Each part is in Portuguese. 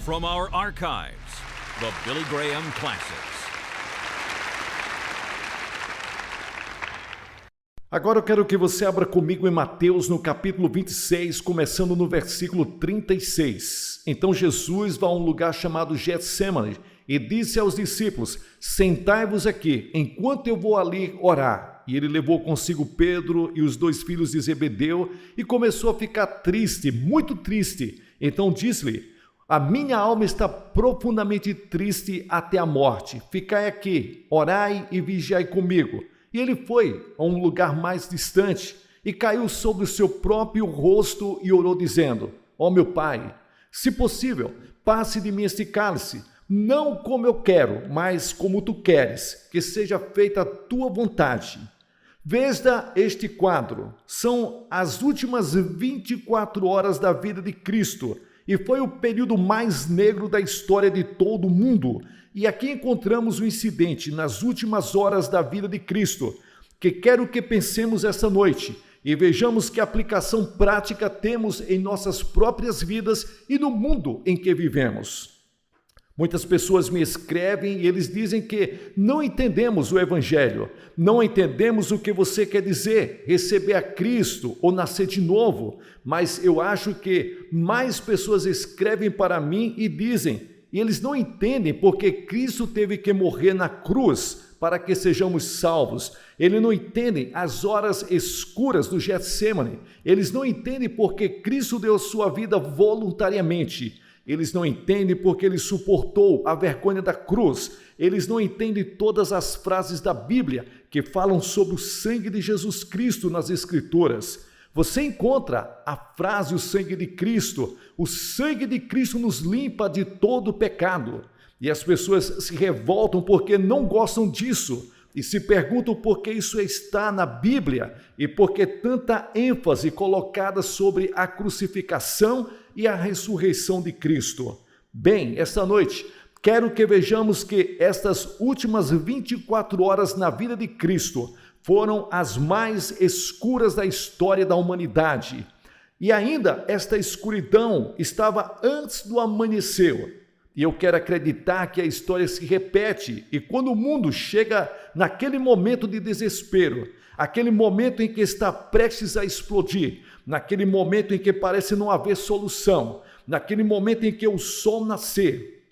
From our archives, the Billy Graham Classics. Agora eu quero que você abra comigo em Mateus no capítulo 26, começando no versículo 36. Então Jesus vai a um lugar chamado Getsêmani e disse aos discípulos: sentai-vos aqui, enquanto eu vou ali orar. E ele levou consigo Pedro e os dois filhos de Zebedeu e começou a ficar triste, muito triste. Então disse-lhe: a minha alma está profundamente triste até a morte. Ficai aqui, orai e vigiai comigo. E ele foi a um lugar mais distante e caiu sobre o seu próprio rosto e orou dizendo: ó meu Pai, se possível, passe de mim este cálice, não como eu quero, mas como tu queres, que seja feita a tua vontade. Veja este quadro, são as últimas 24 horas da vida de Cristo e foi o período mais negro da história de todo o mundo. E aqui encontramos um incidente nas últimas horas da vida de Cristo, que quero que pensemos essa noite e vejamos que aplicação prática temos em nossas próprias vidas e no mundo em que vivemos. Muitas pessoas me escrevem e eles dizem que não entendemos o Evangelho, não entendemos o que você quer dizer, receber a Cristo ou nascer de novo, mas eu acho que mais pessoas escrevem para mim e dizem, e eles não entendem porque Cristo teve que morrer na cruz para que sejamos salvos. Eles não entendem as horas escuras do Getsêmani. Eles não entendem porque Cristo deu sua vida voluntariamente. Eles não entendem porque ele suportou a vergonha da cruz. Eles não entendem todas as frases da Bíblia que falam sobre o sangue de Jesus Cristo nas Escrituras. Você encontra a frase, o sangue de Cristo. O sangue de Cristo nos limpa de todo pecado. E as pessoas se revoltam porque não gostam disso. E se perguntam por que isso está na Bíblia e por que tanta ênfase colocada sobre a crucificação e a ressurreição de Cristo. Bem, esta noite, quero que vejamos que estas últimas 24 horas na vida de Cristo foram as mais escuras da história da humanidade. E ainda esta escuridão estava antes do amanhecer. E eu quero acreditar que a história se repete. E quando o mundo chega naquele momento de desespero, aquele momento em que está prestes a explodir, naquele momento em que parece não haver solução, naquele momento em que o sol nascer,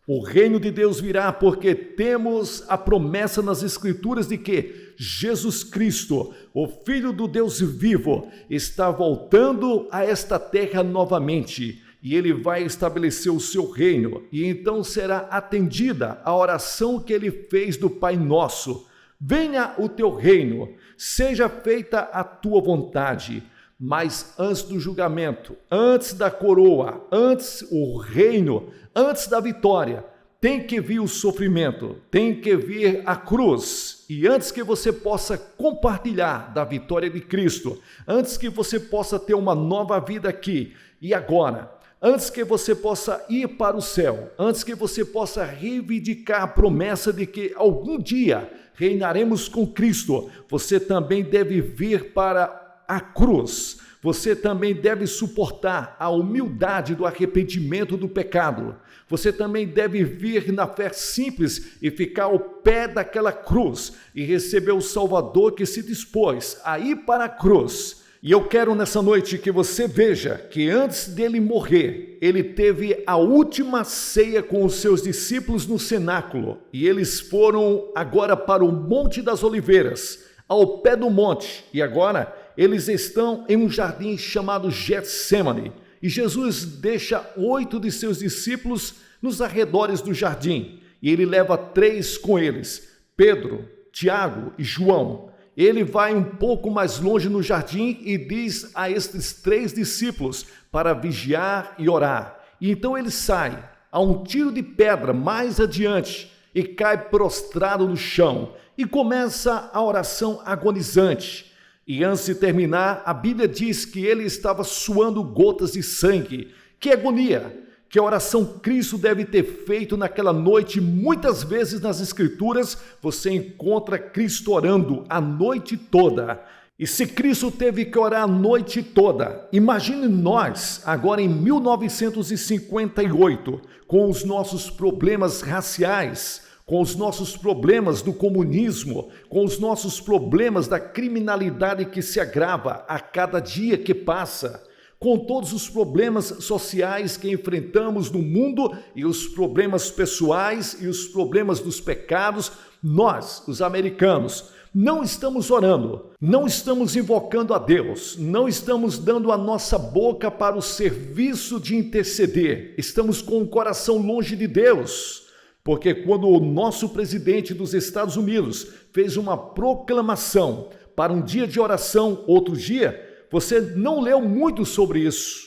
o reino de Deus virá, porque temos a promessa nas Escrituras de que Jesus Cristo, o Filho do Deus vivo, está voltando a esta terra novamente. E ele vai estabelecer o seu reino, e então será atendida a oração que ele fez do Pai Nosso. Venha o teu reino, seja feita a tua vontade. Mas antes do julgamento, antes da coroa, antes o reino, antes da vitória, tem que vir o sofrimento, tem que vir a cruz. E antes que você possa compartilhar da vitória de Cristo, antes que você possa ter uma nova vida aqui e agora, antes que você possa ir para o céu, antes que você possa reivindicar a promessa de que algum dia reinaremos com Cristo, você também deve vir para a cruz. Você também deve suportar a humildade do arrependimento do pecado. Você também deve vir na fé simples e ficar ao pé daquela cruz e receber o Salvador que se dispôs a ir para a cruz. E eu quero nessa noite que você veja que antes dele morrer, ele teve a última ceia com os seus discípulos no cenáculo. E eles foram agora para o Monte das Oliveiras, ao pé do monte. E agora eles estão em um jardim chamado Getsêmani. E Jesus deixa 8 de seus discípulos nos arredores do jardim. E ele leva 3 com eles, Pedro, Tiago e João. Ele vai um pouco mais longe no jardim e diz a estes 3 discípulos para vigiar e orar. E então ele sai a um tiro de pedra mais adiante e cai prostrado no chão e começa a oração agonizante. E antes de terminar, a Bíblia diz que ele estava suando gotas de sangue. Que agonia! Que a oração Cristo deve ter feito naquela noite. Muitas vezes nas Escrituras você encontra Cristo orando a noite toda. E se Cristo teve que orar a noite toda, imagine nós, agora em 1958, com os nossos problemas raciais, com os nossos problemas do comunismo, com os nossos problemas da criminalidade que se agrava a cada dia que passa, com todos os problemas sociais que enfrentamos no mundo e os problemas pessoais e os problemas dos pecados, nós, os americanos, não estamos orando, não estamos invocando a Deus, não estamos dando a nossa boca para o serviço de interceder, estamos com o coração longe de Deus. Porque quando o nosso presidente dos Estados Unidos fez uma proclamação para um dia de oração, outro dia, você não leu muito sobre isso.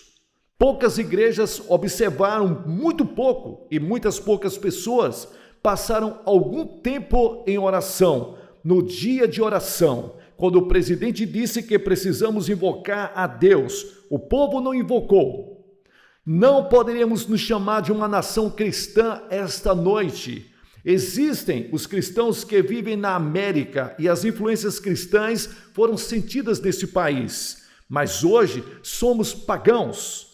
Poucas igrejas observaram muito pouco e muitas poucas pessoas passaram algum tempo em oração, no dia de oração. Quando o presidente disse que precisamos invocar a Deus, o povo não invocou. Não poderíamos nos chamar de uma nação cristã esta noite. Existem os cristãos que vivem na América e as influências cristãs foram sentidas nesse país. Mas hoje somos pagãos.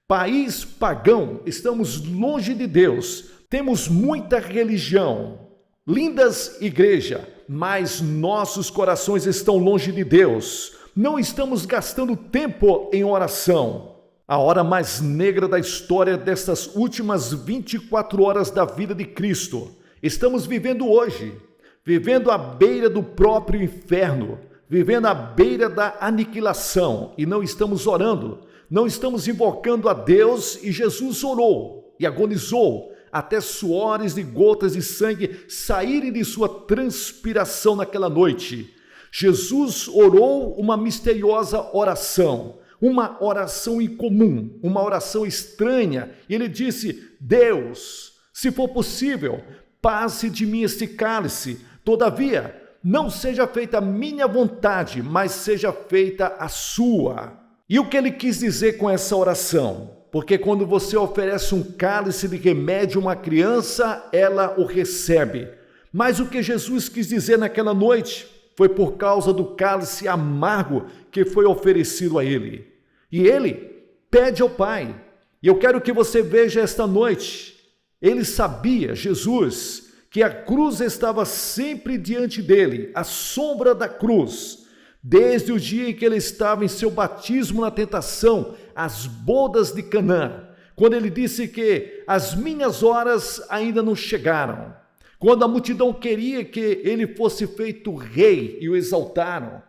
País pagão, estamos longe de Deus. Temos muita religião, lindas igrejas, mas nossos corações estão longe de Deus. Não estamos gastando tempo em oração. A hora mais negra da história destas últimas 24 horas da vida de Cristo. Estamos vivendo hoje, vivendo à beira do próprio inferno, vivendo à beira da aniquilação e não estamos orando, não estamos invocando a Deus e Jesus orou e agonizou até suores e gotas de sangue saírem de sua transpiração naquela noite. Jesus orou uma misteriosa oração. Uma oração incomum, uma oração estranha. E ele disse: Deus, se for possível, passe de mim este cálice. Todavia, não seja feita a minha vontade, mas seja feita a sua. E o que ele quis dizer com essa oração? Porque quando você oferece um cálice de remédio a uma criança, ela o recebe. Mas o que Jesus quis dizer naquela noite foi por causa do cálice amargo que foi oferecido a ele. E ele pede ao Pai. E eu quero que você veja esta noite. Ele sabia, Jesus, que a cruz estava sempre diante dele, a sombra da cruz. Desde o dia em que ele estava em seu batismo na tentação, as bodas de Canaã. Quando ele disse que as minhas horas ainda não chegaram. Quando a multidão queria que ele fosse feito rei e o exaltaram.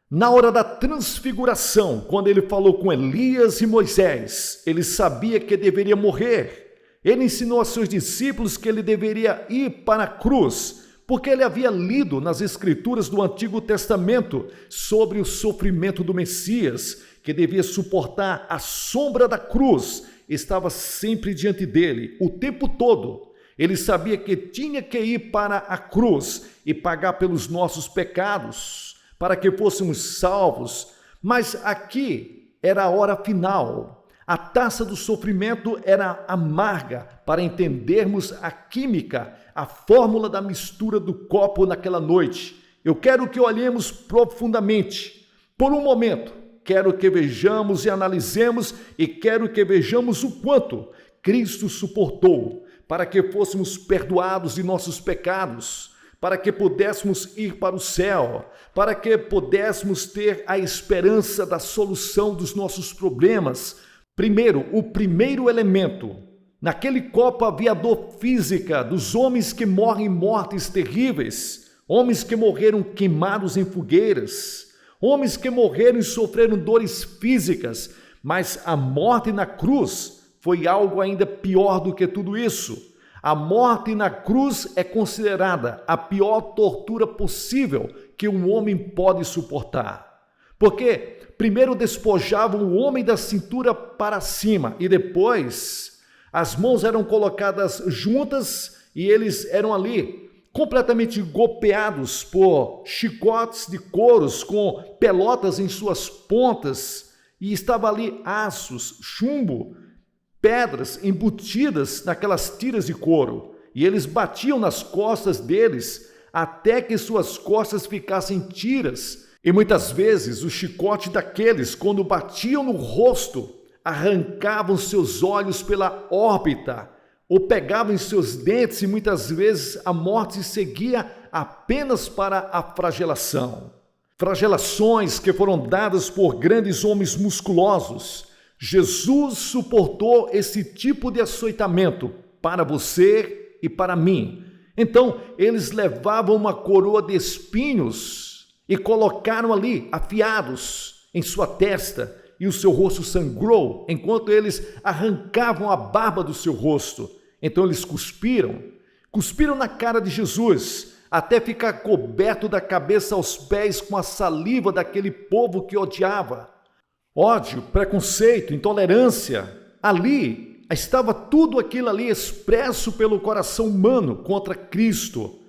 Na hora da transfiguração, quando ele falou com Elias e Moisés, ele sabia que deveria morrer. Ele ensinou a seus discípulos que ele deveria ir para a cruz, porque ele havia lido nas Escrituras do Antigo Testamento sobre o sofrimento do Messias, que devia suportar a sombra da cruz, estava sempre diante dele, o tempo todo. Ele sabia que tinha que ir para a cruz e pagar pelos nossos pecados, para que fôssemos salvos, mas aqui era a hora final. A taça do sofrimento era amarga para entendermos a química, a fórmula da mistura do copo naquela noite. Eu quero que olhemos profundamente. Por um momento, quero que vejamos e analisemos e quero que vejamos o quanto Cristo suportou para que fôssemos perdoados de nossos pecados, para que pudéssemos ir para o céu, para que pudéssemos ter a esperança da solução dos nossos problemas. Primeiro, o primeiro elemento. Naquele copo havia a dor física dos homens que morrem mortes terríveis, homens que morreram queimados em fogueiras, homens que morreram e sofreram dores físicas, mas a morte na cruz foi algo ainda pior do que tudo isso. A morte na cruz é considerada a pior tortura possível que um homem pode suportar. Porque primeiro despojavam o homem da cintura para cima e depois as mãos eram colocadas juntas e eles eram ali completamente golpeados por chicotes de couros com pelotas em suas pontas e estava ali aços, chumbo, pedras embutidas naquelas tiras de couro, e eles batiam nas costas deles até que suas costas ficassem tiras, E muitas vezes o chicote daqueles, quando batiam no rosto, arrancavam seus olhos pela órbita, ou pegavam em seus dentes, e muitas vezes a morte seguia apenas para a flagelação. Flagelações que foram dadas por grandes homens musculosos. Jesus suportou esse tipo de açoitamento para você e para mim. Então, eles levavam uma coroa de espinhos e colocaram ali, afiados, em sua testa, e o seu rosto sangrou, enquanto eles arrancavam a barba do seu rosto. Então eles cuspiram na cara de Jesus, até ficar coberto da cabeça aos pés com a saliva daquele povo que odiava. Ódio, preconceito, intolerância. Ali estava tudo aquilo ali expresso pelo coração humano contra Cristo.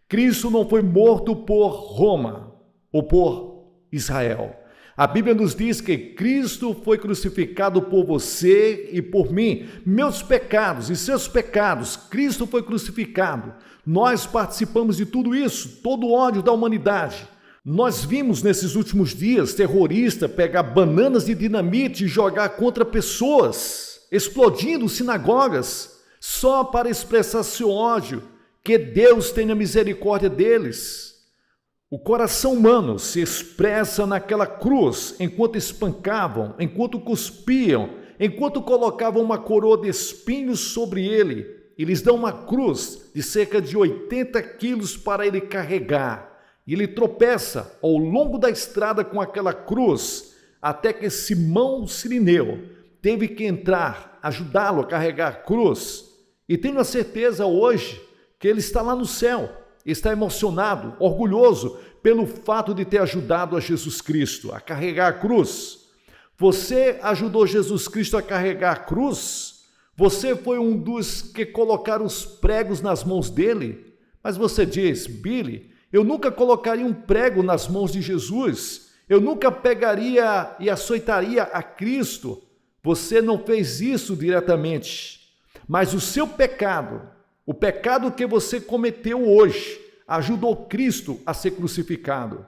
Cristo não foi morto por Roma ou por Israel. A Bíblia nos diz que Cristo foi crucificado por você e por mim. Meus pecados e seus pecados, Cristo foi crucificado. Nós participamos de tudo isso, todo o ódio da humanidade. Nós vimos nesses últimos dias terroristas pegar bananas de dinamite e jogar contra pessoas, explodindo sinagogas, só para expressar seu ódio. Que Deus tenha misericórdia deles. O coração humano se expressa naquela cruz, enquanto espancavam, enquanto cuspiam, enquanto colocavam uma coroa de espinhos sobre ele, e lhes dão uma cruz de cerca de 80 quilos para ele carregar. E ele tropeça ao longo da estrada com aquela cruz, até que Simão o Cirineu teve que entrar, ajudá-lo a carregar a cruz. E tenho a certeza hoje que ele está lá no céu, está emocionado, orgulhoso pelo fato de ter ajudado a Jesus Cristo a carregar a cruz. Você ajudou Jesus Cristo a carregar a cruz? Você foi um dos que colocaram os pregos nas mãos dele? Mas você diz, Billy, eu nunca colocaria um prego nas mãos de Jesus. Eu nunca pegaria e açoitaria a Cristo. Você não fez isso diretamente. Mas o seu pecado, o pecado que você cometeu hoje, ajudou Cristo a ser crucificado.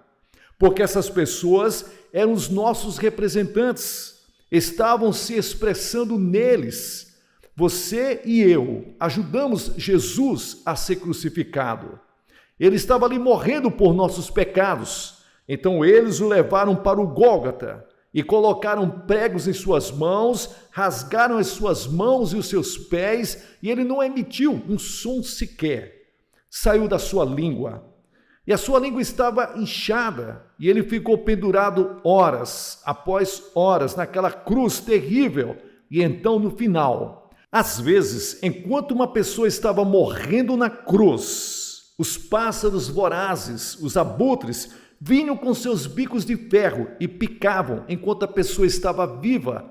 Porque essas pessoas eram os nossos representantes, estavam se expressando neles. Você e eu ajudamos Jesus a ser crucificado. Ele estava ali morrendo por nossos pecados. Então eles o levaram para o Gólgota e colocaram pregos em suas mãos, rasgaram as suas mãos e os seus pés, e ele não emitiu um som sequer. Saiu da sua língua. E a sua língua estava inchada, e ele ficou pendurado horas após horas naquela cruz terrível. E então, no final, às vezes, enquanto uma pessoa estava morrendo na cruz, os pássaros vorazes, os abutres, vinham com seus bicos de ferro e picavam enquanto a pessoa estava viva.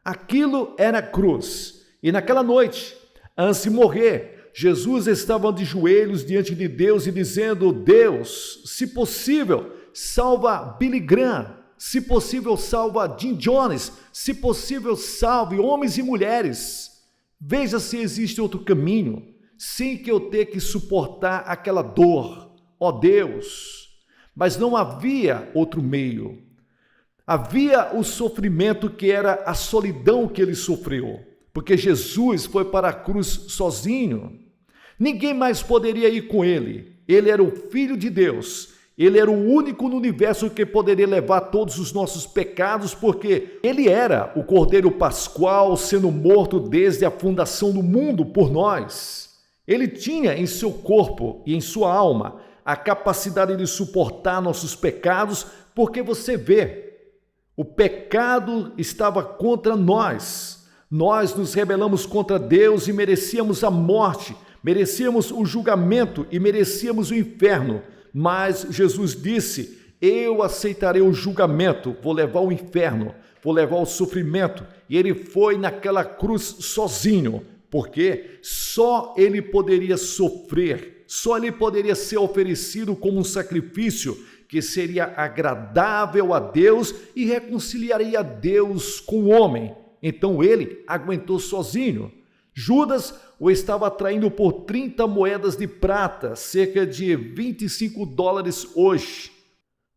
Aquilo era a cruz. E naquela noite, antes de morrer, Jesus estava de joelhos diante de Deus e dizendo: Deus, se possível, salva Billy Graham. Se possível, salva Jim Jones. Se possível, salve homens e mulheres. Veja se existe outro caminho, sem que eu tenha que suportar aquela dor. Ó Deus! Mas não havia outro meio. Havia o sofrimento que era a solidão que ele sofreu, porque Jesus foi para a cruz sozinho. Ninguém mais poderia ir com ele. Ele era o Filho de Deus. Ele era o único no universo que poderia levar todos os nossos pecados, porque ele era o Cordeiro Pascual, sendo morto desde a fundação do mundo por nós. Ele tinha em seu corpo e em sua alma a capacidade de suportar nossos pecados, porque você vê, o pecado estava contra nós. Nós nos rebelamos contra Deus e merecíamos a morte, merecíamos o julgamento e merecíamos o inferno. Mas Jesus disse: eu aceitarei o julgamento, vou levar o inferno, vou levar o sofrimento. E ele foi naquela cruz sozinho, porque só ele poderia sofrer, só ele poderia ser oferecido como um sacrifício que seria agradável a Deus e reconciliaria Deus com o homem. Então ele aguentou sozinho. Judas o estava traindo por 30 moedas de prata, cerca de $25 hoje.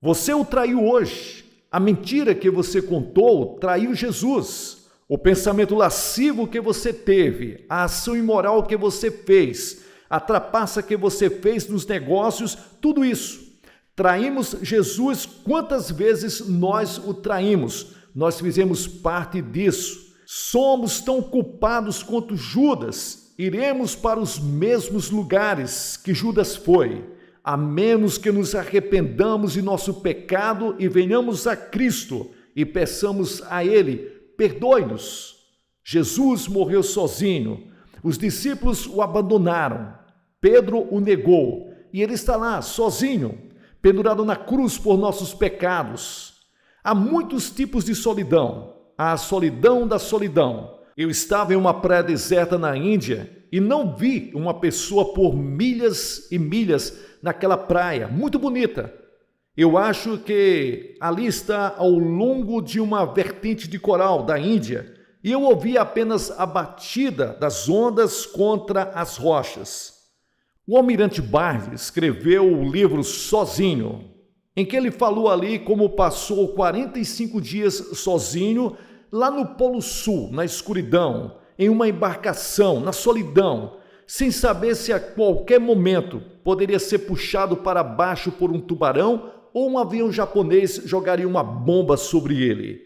Você o traiu hoje. A mentira que você contou traiu Jesus. O pensamento lascivo que você teve, a ação imoral que você fez, a trapaça que você fez nos negócios, tudo isso. Traímos Jesus. Quantas vezes nós o traímos? Nós fizemos parte disso. Somos tão culpados quanto Judas. Iremos para os mesmos lugares que Judas foi, a menos que nos arrependamos de nosso pecado e venhamos a Cristo e peçamos a Ele, perdoe-nos. Jesus morreu sozinho. Os discípulos o abandonaram. Pedro o negou. E ele está lá, sozinho, pendurado na cruz por nossos pecados. Há muitos tipos de solidão. Há a solidão da solidão. Eu estava em uma praia deserta na Índia e não vi uma pessoa por milhas e milhas naquela praia, muito bonita. Eu acho que ali está ao longo de uma vertente de coral da Índia e eu ouvi apenas a batida das ondas contra as rochas. O almirante Barnes escreveu o livro Sozinho, em que ele falou ali como passou 45 dias sozinho lá no Polo Sul, na escuridão, em uma embarcação, na solidão, sem saber se a qualquer momento poderia ser puxado para baixo por um tubarão ou um avião japonês jogaria uma bomba sobre ele.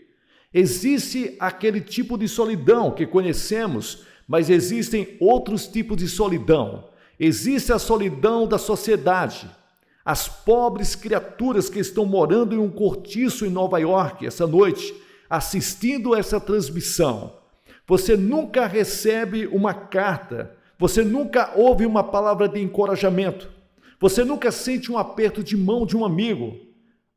Existe aquele tipo de solidão que conhecemos, mas existem outros tipos de solidão. Existe a solidão da sociedade. As pobres criaturas que estão morando em um cortiço em Nova York essa noite, assistindo essa transmissão. Você nunca recebe uma carta, você nunca ouve uma palavra de encorajamento, você nunca sente um aperto de mão de um amigo.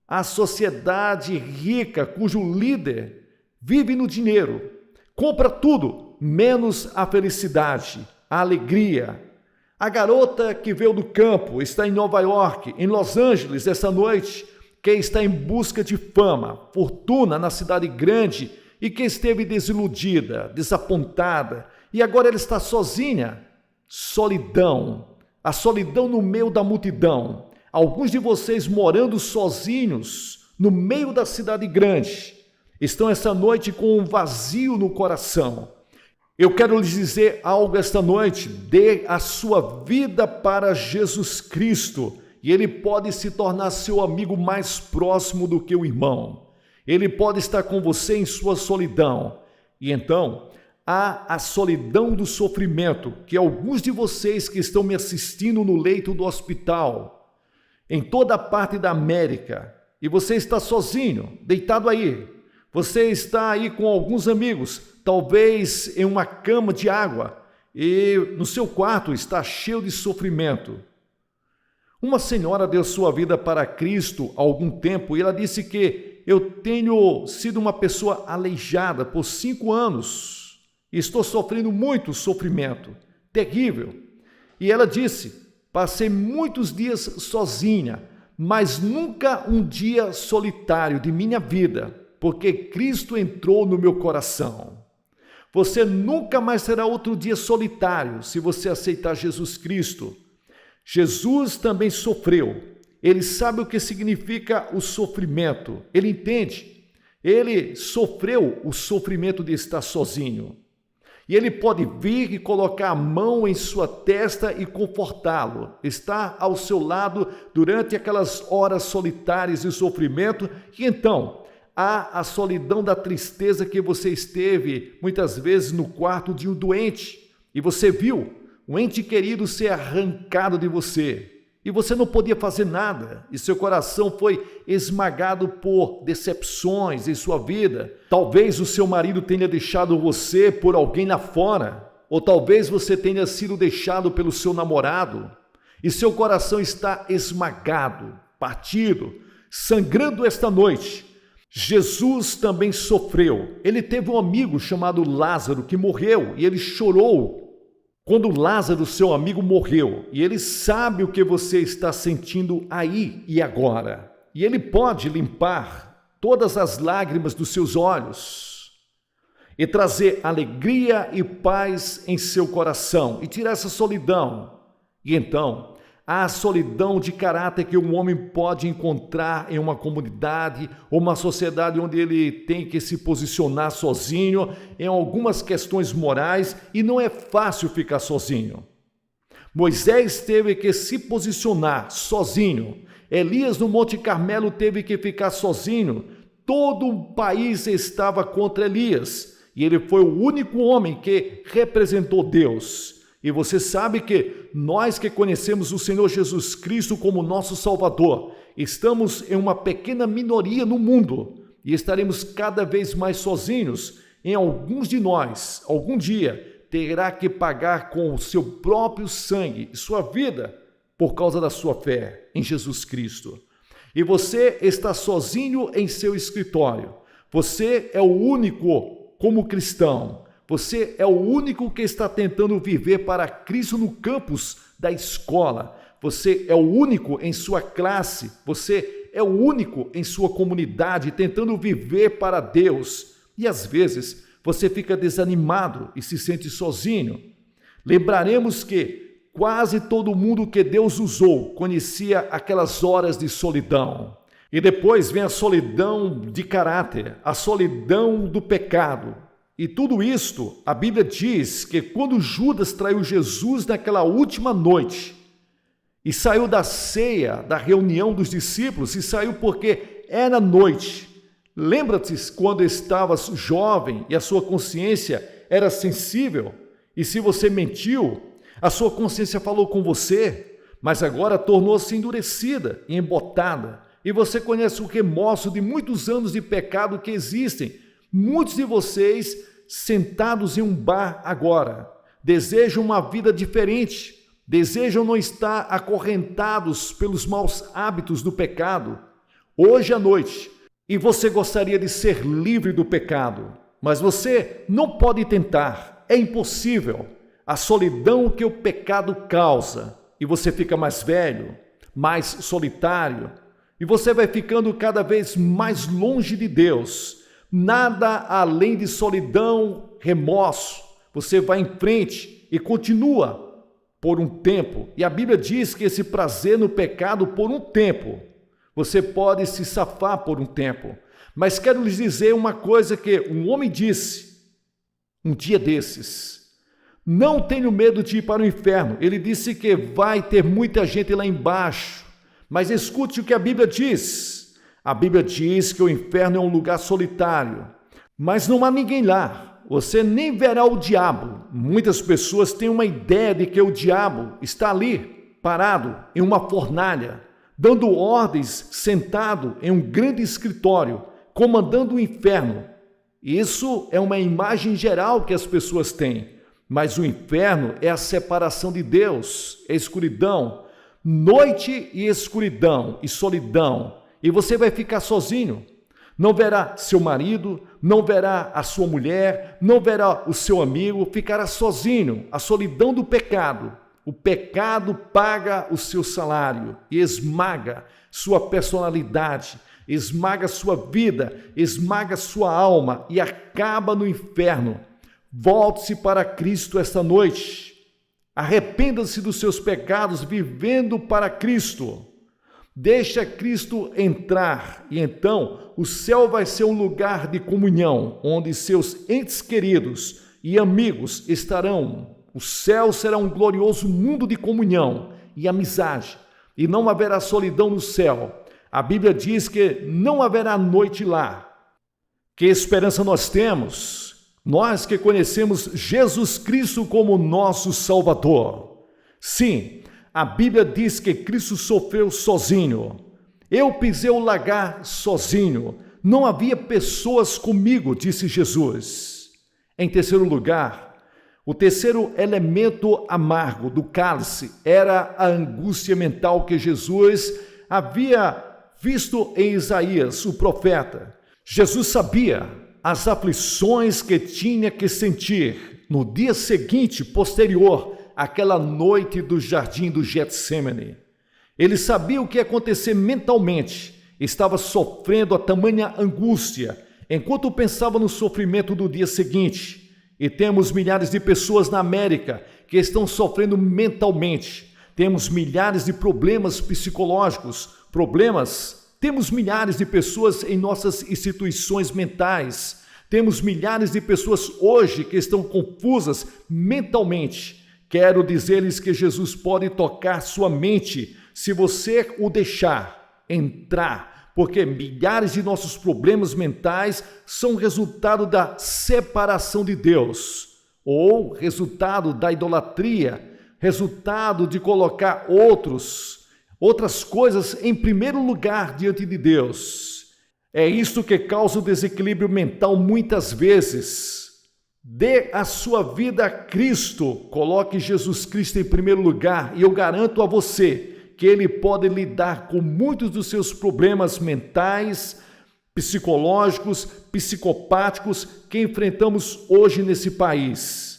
A sociedade rica, cujo líder vive no dinheiro, compra tudo, menos a felicidade, a alegria. A garota que veio do campo está em Nova York, em Los Angeles, essa noite, que está em busca de fama, fortuna na cidade grande e que esteve desiludida, desapontada, e agora ela está sozinha. Solidão, a solidão no meio da multidão. Alguns de vocês morando sozinhos no meio da cidade grande, estão essa noite com um vazio no coração. Eu quero lhes dizer algo esta noite: dê a sua vida para Jesus Cristo e Ele pode se tornar seu amigo mais próximo do que o irmão. Ele pode estar com você em sua solidão. E então, há a solidão do sofrimento, que alguns de vocês que estão me assistindo no leito do hospital, em toda parte da América, e você está sozinho, deitado aí. Você está aí com alguns amigos, talvez em uma cama de água, e no seu quarto está cheio de sofrimento. Uma senhora deu sua vida para Cristo há algum tempo e ela disse que eu tenho sido uma pessoa aleijada por 5 anos e estou sofrendo muito sofrimento, terrível. E ela disse, passei muitos dias sozinha, mas nunca um dia solitário de minha vida, porque Cristo entrou no meu coração. Você nunca mais terá outro dia solitário se você aceitar Jesus Cristo. Jesus também sofreu. Ele sabe o que significa o sofrimento. Ele entende. Ele sofreu o sofrimento de estar sozinho. E ele pode vir e colocar a mão em sua testa e confortá-lo. Estar ao seu lado durante aquelas horas solitárias de sofrimento. E então, há a solidão da tristeza que você esteve muitas vezes no quarto de um doente. E você viu um ente querido ser arrancado de você. E você não podia fazer nada. E seu coração foi esmagado por decepções em sua vida. Talvez o seu marido tenha deixado você por alguém lá fora. Ou talvez você tenha sido deixado pelo seu namorado. E seu coração está esmagado, partido, sangrando esta noite. Jesus também sofreu. Ele teve um amigo chamado Lázaro que morreu e ele chorou quando Lázaro, seu amigo, morreu. E ele sabe o que você está sentindo aí e agora. E ele pode limpar todas as lágrimas dos seus olhos e trazer alegria e paz em seu coração e tirar essa solidão. E então, Há solidão de caráter que um homem pode encontrar em uma comunidade ou uma sociedade onde ele tem que se posicionar sozinho em algumas questões morais e não é fácil ficar sozinho. Moisés teve que se posicionar sozinho. Elias no Monte Carmelo teve que ficar sozinho. Todo o país estava contra Elias e ele foi o único homem que representou Deus. E você sabe que nós que conhecemos o Senhor Jesus Cristo como nosso Salvador, estamos em uma pequena minoria no mundo e estaremos cada vez mais sozinhos. Em alguns de nós, algum dia, terá que pagar com o seu próprio sangue e sua vida por causa da sua fé em Jesus Cristo. E você está sozinho em seu escritório. Você é o único como cristão. Você é o único que está tentando viver para Cristo no campus da escola. Você é o único em sua classe. Você é o único em sua comunidade tentando viver para Deus. E às vezes você fica desanimado e se sente sozinho. Lembraremos que quase todo mundo que Deus usou conhecia aquelas horas de solidão. E depois vem a solidão de caráter, a solidão do pecado. E tudo isto, a Bíblia diz que quando Judas traiu Jesus naquela última noite e saiu da ceia, da reunião dos discípulos, e saiu porque era noite. Lembra-te quando estavas jovem e a sua consciência era sensível? E se você mentiu, a sua consciência falou com você, mas agora tornou-se endurecida e embotada. E você conhece o remorso de muitos anos de pecado que existem. Muitos de vocês, sentados em um bar agora, desejam uma vida diferente, desejam não estar acorrentados pelos maus hábitos do pecado. Hoje à noite, e você gostaria de ser livre do pecado, mas você não pode tentar, é impossível. A solidão que o pecado causa, e você fica mais velho, mais solitário, e você vai ficando cada vez mais longe de Deus. Nada além de solidão, remorso. Você vai em frente e continua por um tempo. E a Bíblia diz que esse prazer no pecado por um tempo. Você pode se safar por um tempo. Mas quero lhes dizer uma coisa que um homem disse um dia desses. Não tenho medo de ir para o inferno. Ele disse que vai ter muita gente lá embaixo. Mas escute o que a Bíblia diz. A Bíblia diz que o inferno é um lugar solitário. Mas não há ninguém lá. Você nem verá o diabo. Muitas pessoas têm uma ideia de que o diabo está ali, parado em uma fornalha, dando ordens, sentado em um grande escritório, comandando o inferno. Isso é uma imagem geral que as pessoas têm. Mas o inferno é a separação de Deus, é escuridão, noite e escuridão e solidão. E você vai ficar sozinho. Não verá seu marido, não verá a sua mulher, não verá o seu amigo, ficará sozinho. A solidão do pecado. O pecado paga o seu salário e esmaga sua personalidade, esmaga sua vida, esmaga sua alma e acaba no inferno. Volte-se para Cristo esta noite. Arrependa-se dos seus pecados vivendo para Cristo. Deixa Cristo entrar e então o céu vai ser um lugar de comunhão, onde seus entes queridos e amigos estarão. O céu será um glorioso mundo de comunhão e amizade, e não haverá solidão no céu. A Bíblia diz que não haverá noite lá. Que esperança nós temos? Nós que conhecemos Jesus Cristo como nosso Salvador. Sim, a Bíblia diz que Cristo sofreu sozinho. Eu pisei o lagar sozinho. Não havia pessoas comigo, disse Jesus. Em terceiro lugar, o terceiro elemento amargo do cálice era a angústia mental que Jesus havia visto em Isaías, o profeta. Jesus sabia as aflições que tinha que sentir no dia seguinte, posterior àquela noite do jardim do Getsemane. Ele sabia o que ia acontecer mentalmente, estava sofrendo a tamanha angústia, enquanto pensava no sofrimento do dia seguinte. E temos milhares de pessoas na América que estão sofrendo mentalmente. Temos milhares de problemas psicológicos, temos milhares de pessoas em nossas instituições mentais, temos milhares de pessoas hoje que estão confusas mentalmente. Quero dizer-lhes que Jesus pode tocar sua mente se você o deixar entrar, porque milhares de nossos problemas mentais são resultado da separação de Deus, ou resultado da idolatria, resultado de colocar outras coisas em primeiro lugar diante de Deus. É isto que causa o desequilíbrio mental muitas vezes. Dê a sua vida a Cristo, coloque Jesus Cristo em primeiro lugar e eu garanto a você que Ele pode lidar com muitos dos seus problemas mentais, psicológicos, psicopáticos que enfrentamos hoje nesse país.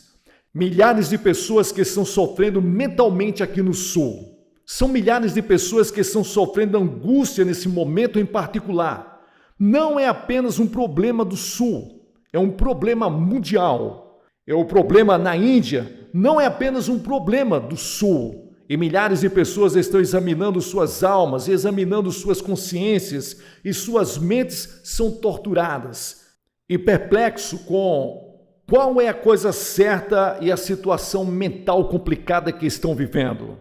Milhares de pessoas que estão sofrendo mentalmente aqui no Sul. São milhares de pessoas que estão sofrendo angústia nesse momento em particular. Não é apenas um problema do Sul, é um problema mundial. É o problema na Índia, não é apenas um problema do Sul. E milhares de pessoas estão examinando suas almas, examinando suas consciências, e suas mentes são torturadas. E perplexo com qual é a coisa certa e a situação mental complicada que estão vivendo.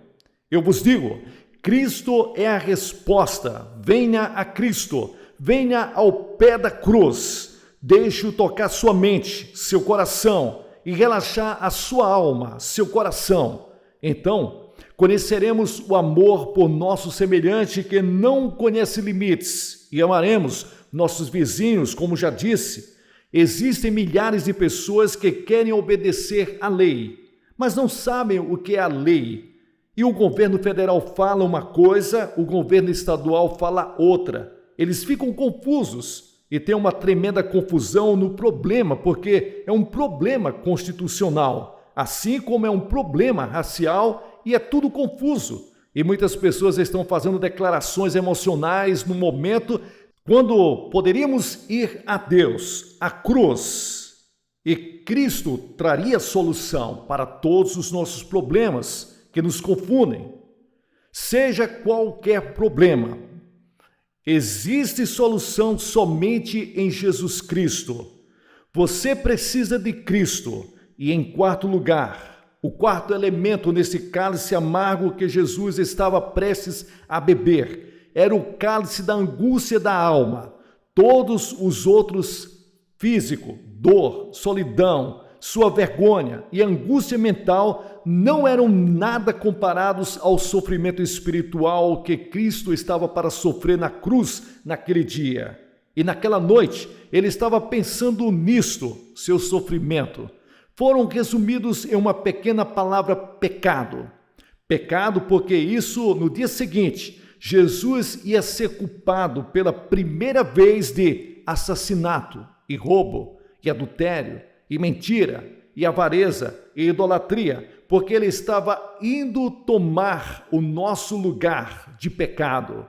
Eu vos digo, Cristo é a resposta. Venha a Cristo, venha ao pé da cruz. Deixe-o tocar sua mente, seu coração e relaxar a sua alma, seu coração. Então, conheceremos o amor por nosso semelhante que não conhece limites e amaremos nossos vizinhos, como já disse. Existem milhares de pessoas que querem obedecer à lei, mas não sabem o que é a lei. E o governo federal fala uma coisa, o governo estadual fala outra. Eles ficam confusos e tem uma tremenda confusão no problema, porque é um problema constitucional, assim como é um problema racial e é tudo confuso. E muitas pessoas estão fazendo declarações emocionais no momento quando poderíamos ir a Deus, à cruz, e Cristo traria solução para todos os nossos problemas que nos confundem. Seja qualquer problema, existe solução somente em Jesus Cristo. Você precisa de Cristo. E em quarto lugar, o quarto elemento nesse cálice amargo que Jesus estava prestes a beber, era o cálice da angústia da alma. Todos os outros, físico, dor, solidão, sua vergonha e angústia mental não eram nada comparados ao sofrimento espiritual que Cristo estava para sofrer na cruz naquele dia. E naquela noite, ele estava pensando nisto, seu sofrimento. Foram resumidos em uma pequena palavra: pecado. Pecado porque isso, no dia seguinte, Jesus ia ser culpado pela primeira vez de assassinato e roubo e adultério e mentira e avareza e idolatria, porque ele estava indo tomar o nosso lugar de pecado.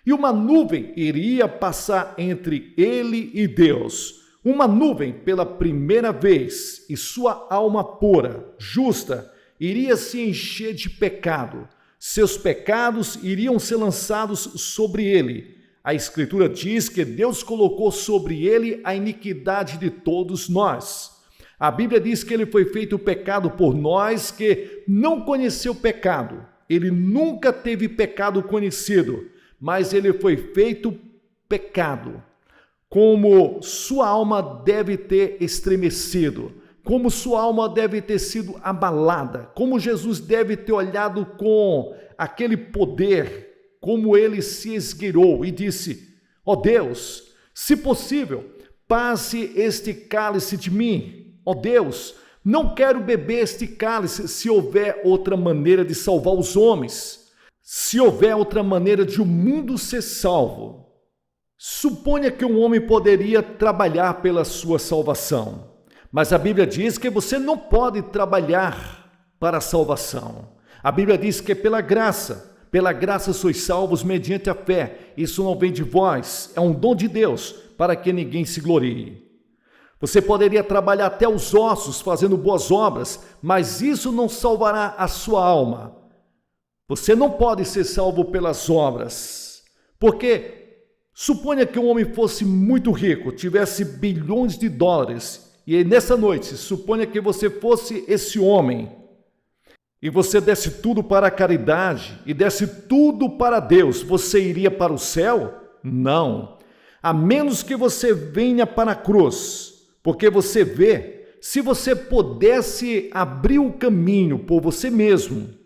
E uma nuvem iria passar entre ele e Deus. Uma nuvem pela primeira vez, e sua alma pura, justa, iria se encher de pecado. Seus pecados iriam ser lançados sobre ele. A Escritura diz que Deus colocou sobre ele a iniquidade de todos nós. A Bíblia diz que ele foi feito pecado por nós que não conheceu pecado. Ele nunca teve pecado conhecido, mas ele foi feito pecado. Como sua alma deve ter estremecido, como sua alma deve ter sido abalada, como Jesus deve ter olhado com aquele poder, como ele se esgueirou e disse: ó Deus, se possível, passe este cálice de mim. Ó Deus, não quero beber este cálice se houver outra maneira de salvar os homens, se houver outra maneira de o mundo ser salvo. Suponha que um homem poderia trabalhar pela sua salvação. Mas a Bíblia diz que você não pode trabalhar para a salvação. A Bíblia diz que é pela graça sois salvos mediante a fé. Isso não vem de vós, é um dom de Deus, para que ninguém se glorie. Você poderia trabalhar até os ossos fazendo boas obras, mas isso não salvará a sua alma. Você não pode ser salvo pelas obras, porque suponha que um homem fosse muito rico, tivesse bilhões de dólares, e nessa noite, suponha que você fosse esse homem, e você desse tudo para a caridade, e desse tudo para Deus, você iria para o céu? Não, a menos que você venha para a cruz, porque você vê, se você pudesse abrir o caminho por você mesmo,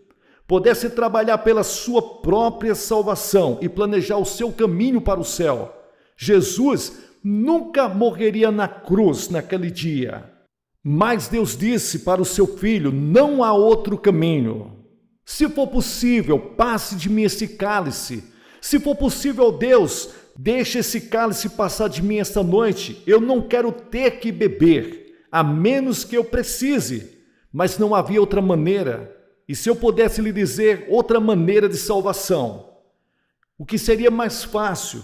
pudesse trabalhar pela sua própria salvação e planejar o seu caminho para o céu, Jesus nunca morreria na cruz naquele dia. Mas Deus disse para o seu filho: não há outro caminho. Se for possível, passe de mim esse cálice. Se for possível, Deus, deixe esse cálice passar de mim esta noite. Eu não quero ter que beber, a menos que eu precise. Mas não havia outra maneira. E se eu pudesse lhe dizer outra maneira de salvação, o que seria mais fácil?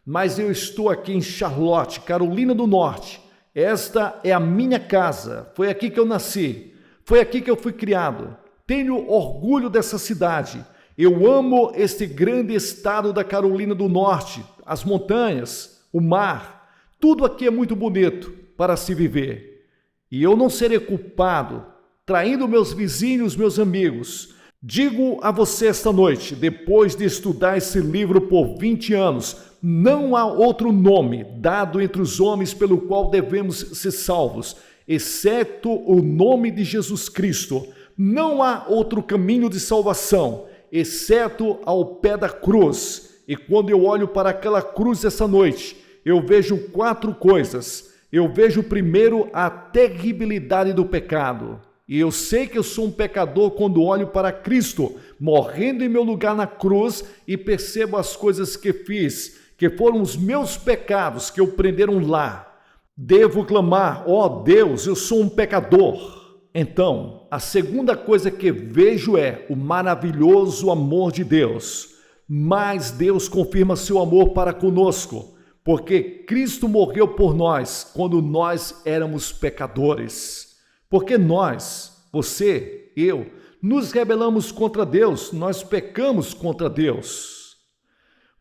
Mas eu estou aqui em Charlotte, Carolina do Norte. Esta é a minha casa, foi aqui que eu nasci, foi aqui que eu fui criado. Tenho orgulho dessa cidade. Eu amo este grande estado da Carolina do Norte, as montanhas, o mar. Tudo aqui é muito bonito para se viver. E eu não serei culpado, traindo meus vizinhos, meus amigos. Digo a você esta noite, depois de estudar esse livro por 20 anos, não há outro nome dado entre os homens pelo qual devemos ser salvos, exceto o nome de Jesus Cristo. Não há outro caminho de salvação, exceto ao pé da cruz. E quando eu olho para aquela cruz essa noite, eu vejo 4 coisas. Eu vejo primeiro a terribilidade do pecado. E eu sei que eu sou um pecador quando olho para Cristo, morrendo em meu lugar na cruz, e percebo as coisas que fiz, que foram os meus pecados que o prenderam lá. Devo clamar: ó Deus, eu sou um pecador. Então, a segunda coisa que vejo é o maravilhoso amor de Deus. Mas Deus confirma seu amor para conosco, porque Cristo morreu por nós quando nós éramos pecadores. Porque nós, você, eu, nos rebelamos contra Deus, nós pecamos contra Deus.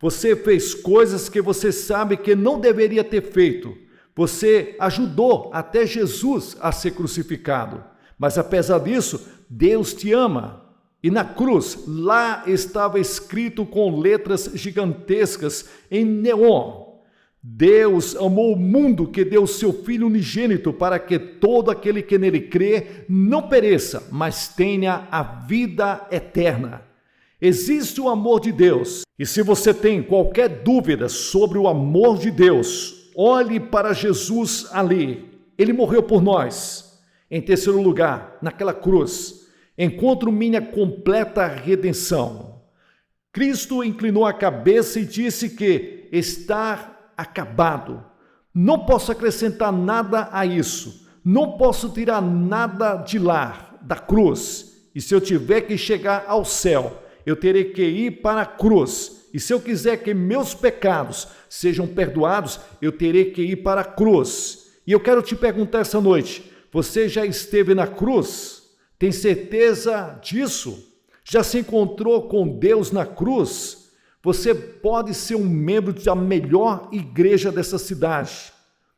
Você fez coisas que você sabe que não deveria ter feito. Você ajudou até Jesus a ser crucificado. Mas apesar disso, Deus te ama. E na cruz, lá estava escrito com letras gigantescas em neon: Deus amou o mundo que deu seu Filho unigênito para que todo aquele que nele crê não pereça, mas tenha a vida eterna. Existe o amor de Deus. E se você tem qualquer dúvida sobre o amor de Deus, olhe para Jesus ali. Ele morreu por nós. Em terceiro lugar, naquela cruz, encontro minha completa redenção. Cristo inclinou a cabeça e disse que está acabado. Não posso acrescentar nada a isso. Não posso tirar nada de lá, da cruz. E se eu tiver que chegar ao céu, eu terei que ir para a cruz. E se eu quiser que meus pecados sejam perdoados, eu terei que ir para a cruz. E eu quero te perguntar essa noite: você já esteve na cruz? Tem certeza disso? Já se encontrou com Deus na cruz? Você pode ser um membro da melhor igreja dessa cidade,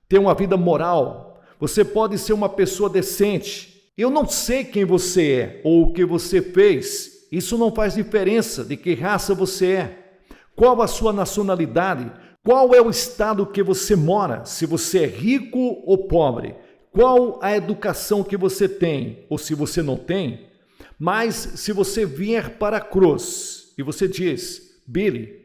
ter uma vida moral. Você pode ser uma pessoa decente. Eu não sei quem você é ou o que você fez. Isso não faz diferença de que raça você é. Qual a sua nacionalidade? Qual é o estado que você mora? Se você é rico ou pobre? Qual a educação que você tem, ou se você não tem? Mas se você vier para a cruz e você diz: Billy,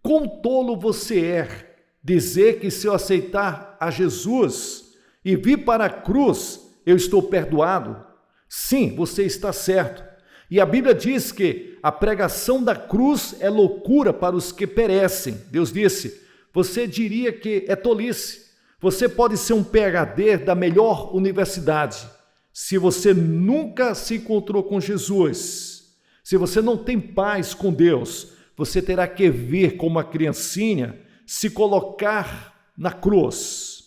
quão tolo você é dizer que se eu aceitar a Jesus e vir para a cruz, eu estou perdoado. Sim, você está certo. E a Bíblia diz que a pregação da cruz é loucura para os que perecem. Deus disse: você diria que é tolice. Você pode ser um PhD da melhor universidade. Se você nunca se encontrou com Jesus, se você não tem paz com Deus, você terá que vir como uma criancinha, se colocar na cruz.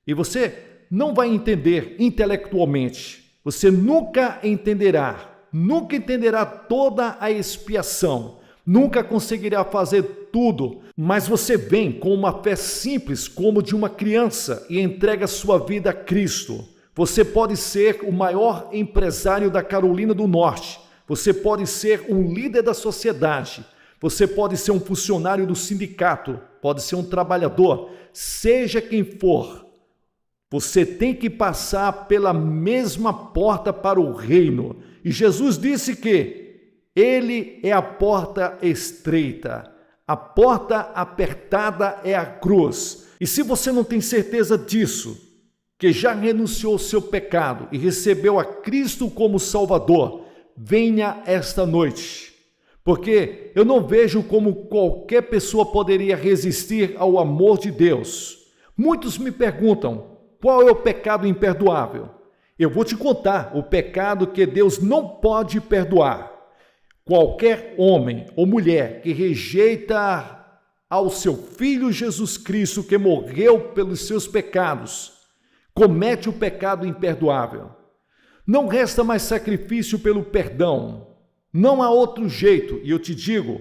E você não vai entender intelectualmente. Você nunca entenderá. nunca entenderá toda a expiação, nunca conseguirá fazer tudo, mas você vem com uma fé simples como de uma criança e entrega sua vida a Cristo. Você pode ser o maior empresário da Carolina do Norte, você pode ser um líder da sociedade, você pode ser um funcionário do sindicato, pode ser um trabalhador, seja quem for. Você tem que passar pela mesma porta para o reino. E Jesus disse que Ele é a porta estreita. A porta apertada é a cruz. E se você não tem certeza disso, que já renunciou ao seu pecado e recebeu a Cristo como Salvador, venha esta noite. Porque eu não vejo como qualquer pessoa poderia resistir ao amor de Deus. Muitos me perguntam, qual é o pecado imperdoável? Eu vou te contar o pecado que Deus não pode perdoar. Qualquer homem ou mulher que rejeita ao seu Filho Jesus Cristo, que morreu pelos seus pecados, comete o pecado imperdoável. Não resta mais sacrifício pelo perdão. Não há outro jeito. E eu te digo,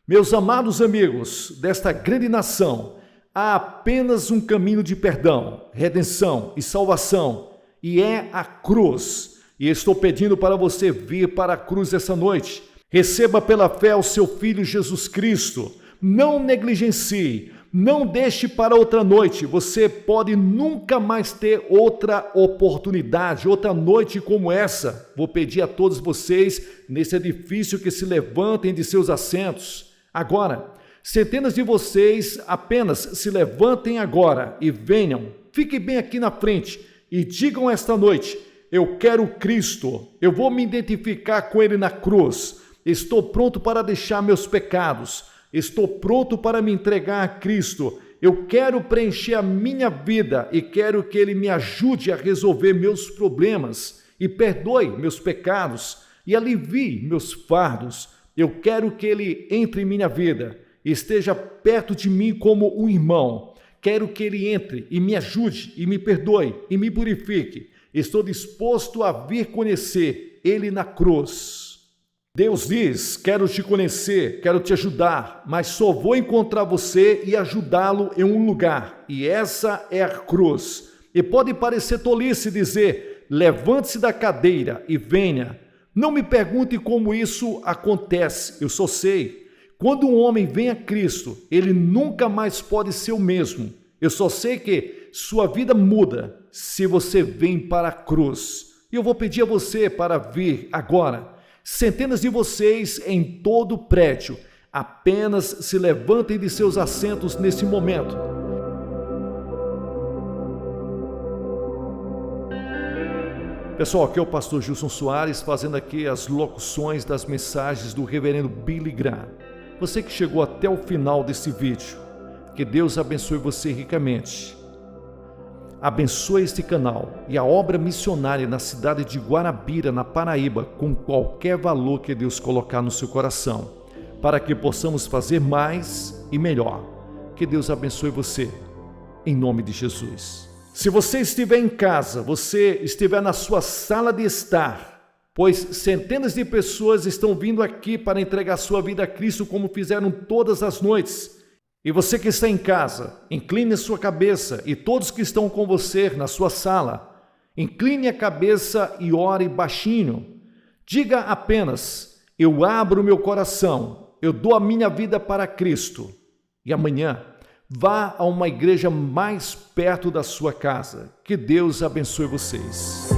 meus amados amigos desta grande nação, há apenas um caminho de perdão, redenção e salvação, e é a cruz. E estou pedindo para você vir para a cruz essa noite. Receba pela fé o seu Filho Jesus Cristo. Não negligencie, não deixe para outra noite. Você pode nunca mais ter outra oportunidade, outra noite como essa. Vou pedir a todos vocês, nesse edifício, que se levantem de seus assentos. Agora, centenas de vocês apenas se levantem agora e venham, fiquem bem aqui na frente e digam esta noite, eu quero Cristo, eu vou me identificar com Ele na cruz, estou pronto para deixar meus pecados, estou pronto para me entregar a Cristo, eu quero preencher a minha vida e quero que Ele me ajude a resolver meus problemas e perdoe meus pecados e alivie meus fardos. Eu quero que Ele entre em minha vida, esteja perto de mim como um irmão. Quero que Ele entre e me ajude e me perdoe e me purifique. Estou disposto a vir conhecer Ele na cruz. Deus diz, quero te conhecer, quero te ajudar, mas só vou encontrar você e ajudá-lo em um lugar, e essa é a cruz. E pode parecer tolice dizer, levante-se da cadeira e venha. Não me pergunte como isso acontece, eu só sei. Quando um homem vem a Cristo, ele nunca mais pode ser o mesmo. Eu só sei que sua vida muda se você vem para a cruz. E eu vou pedir a você para vir agora. Centenas de vocês em todo o prédio, apenas se levantem de seus assentos nesse momento. Pessoal, aqui é o pastor Gilson Soares fazendo aqui as locuções das mensagens do reverendo Billy Graham. Você que chegou até o final desse vídeo, que Deus abençoe você ricamente. Abençoe este canal e a obra missionária na cidade de Guarabira, na Paraíba, com qualquer valor que Deus colocar no seu coração, para que possamos fazer mais e melhor. Que Deus abençoe você, em nome de Jesus. Se você estiver em casa, você estiver na sua sala de estar, pois centenas de pessoas estão vindo aqui para entregar sua vida a Cristo, como fizeram todas as noites. E você que está em casa, incline a sua cabeça, e todos que estão com você na sua sala, incline a cabeça e ore baixinho. Diga apenas, eu abro meu coração, eu dou a minha vida para Cristo. E amanhã, vá a uma igreja mais perto da sua casa. Que Deus abençoe vocês.